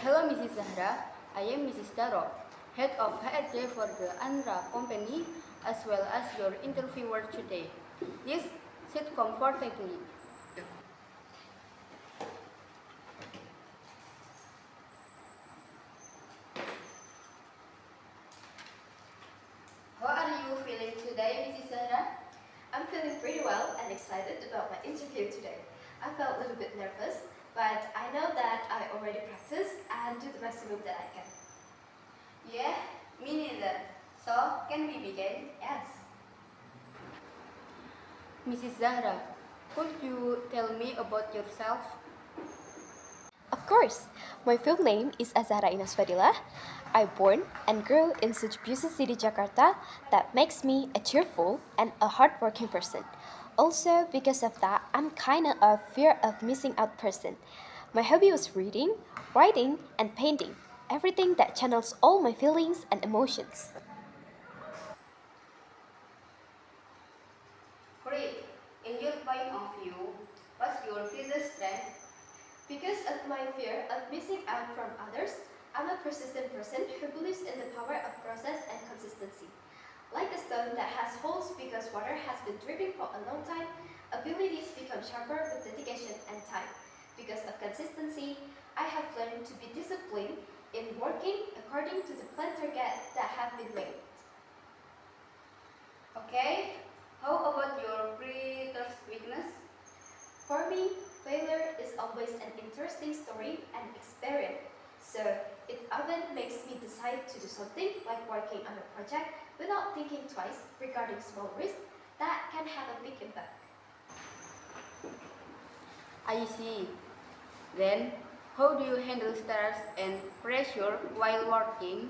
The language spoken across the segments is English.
Hello, Mrs. Zahra. I am Mrs. Daro, head of HRD for the Azzahra company, as well as your interviewer today. Please sit comfortably. How are you feeling today, Mrs. Zahra? I'm feeling pretty well and excited about my interview today. I felt a little bit nervous, but I know that I already practiced and do the maximum that I can. Yeah, me neither. So, can we begin? Yes. Mrs. Zahra, could you tell me about yourself? Of course, my full name is Azzahra Fadilah. I born and grew in such beautiful city, Jakarta, that makes me a cheerful and a hardworking person. Also, because of that, I'm kinda a fear of missing out person. My hobby was reading, writing, and painting. Everything that channels all my feelings and emotions. Great. In your point of view, what's your greatest strength? Because of my fear of missing out from others, I'm a persistent person who believes in the power of process and consistency. Like a stone that has holes because water has been dripping for a long time, abilities become sharper with dedication and time. Because of consistency, I have learned to be disciplined in working according to the plan target that have been made. Okay. How about your greatest weakness? For me, failure is always an interesting story and experience. So it often makes me decide to do something like working on a project without thinking twice regarding small risks that can have a big impact. I see. Then, how do you handle stress and pressure while working?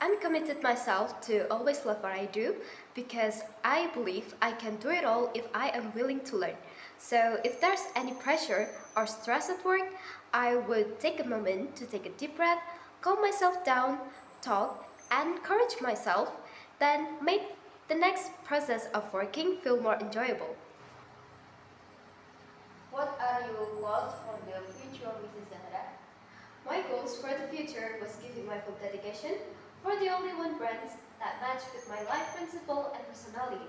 I'm committed myself to always love what I do because I believe I can do it all if I am willing to learn. So if there's any pressure or stress at work, I would take a moment to take a deep breath, calm myself down, talk, and encourage myself, then make the next process of working feel more enjoyable. What are your goals for the future, Mrs. Zahra? My goals for the future was giving my full dedication for the only one brands that match with my life principle and personality.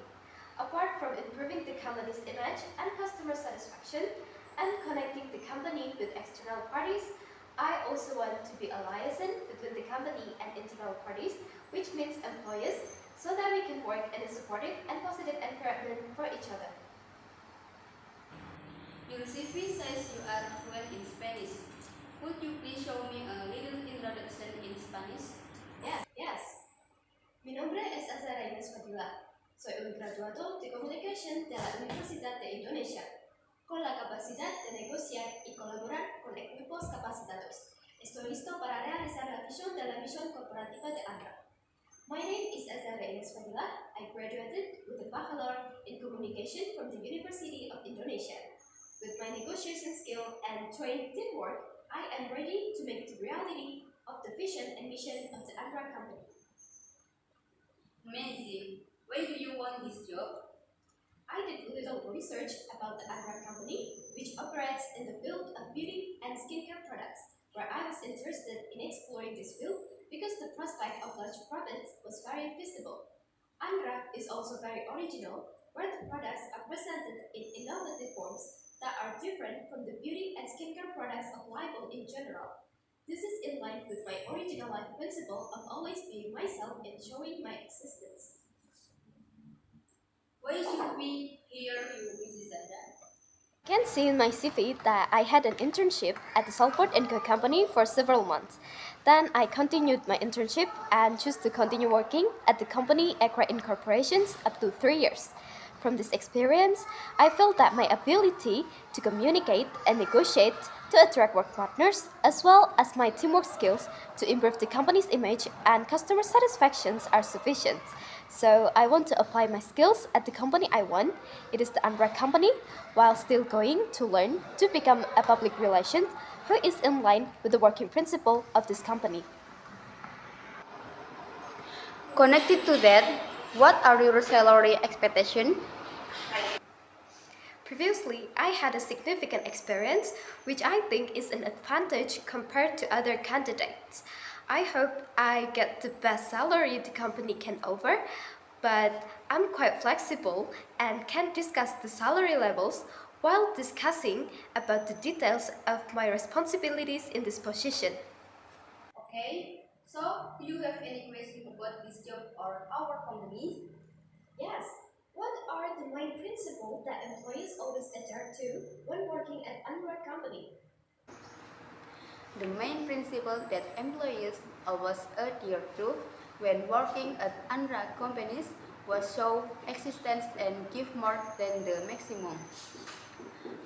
Apart from improving the company's image and customer satisfaction and connecting the company with external parties, I also want to be a liaison between the company and internal parties, which means employees, so that we can work in a supportive and positive environment for each other. Your CV says you are fluent in Spanish. Could you please show me a little introduction in Spanish? Yes. Mi nombre es Azzahra Fadilah. Soy un graduado de comunicación de la Universidad de Indonesia, con la capacidad de negociar y colaborar con equipos capacitados. Estoy listo para realizar la visión de la misión corporativa de Azzahra. My name is Azzahra Fadilah. I graduated with a Bachelor in Communication from the University of Indonesia. With my negotiation skill and trained teamwork, I am ready to make the reality of the vision and mission of the Azzahra company. Amazing. Why do you want this job? I did a little research about the Azzahra company, which operates in the field of beauty and skincare products, where I was interested in exploring this field because the prospect of large profits was very visible. Azzahra is also very original, where the products are presented in innovative forms that are different from the beauty and skincare products available in general. This is in line with my original life principle of always being myself and showing my existence. Why should we hear you, Mrs. Zahra? You can see in my CV that I had an internship at the Salford & Co. company for several months. Then I continued my internship and chose to continue working at the company Acra Incorporations up to 3 years. From this experience, I felt that my ability to communicate and negotiate to attract work partners, as well as my teamwork skills to improve the company's image and customer satisfactions are sufficient. So I want to apply my skills at the company I want. It is the Azzahra company, while still going to learn to become a public relations who is in line with the working principle of this company. Connected to that, what are your salary expectations? Previously, I had a significant experience, which I think is an advantage compared to other candidates. I hope I get the best salary the company can offer, but I'm quite flexible and can discuss the salary levels while discussing about the details of my responsibilities in this position. Okay, so do you have any question about this job or our company? Yes. What are the main principles that employees always adhere to when working at another company? The main principle that employees always adhere to when working at UNRWA companies was show existence and give more than the maximum.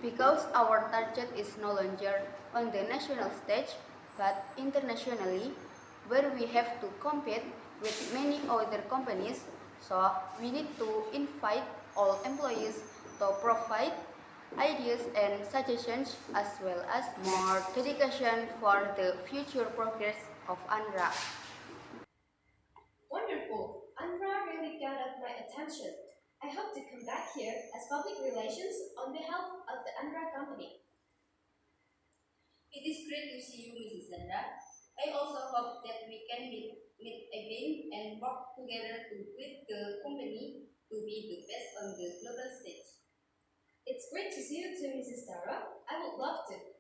Because our target is no longer on the national stage but internationally, where we have to compete with many other companies, so we need to invite all employees to provide ideas and suggestions as well as more dedication for the future progress of UNRWA. Wonderful! Anra really got my attention. I hope to come back here as public relations on behalf of the Anra company. It is great to see you, Mrs. Sandra. I also hope that we can meet again and work together to build the company to be the best on the global stage. It's great to see you too, Mrs. Dara. I would love to.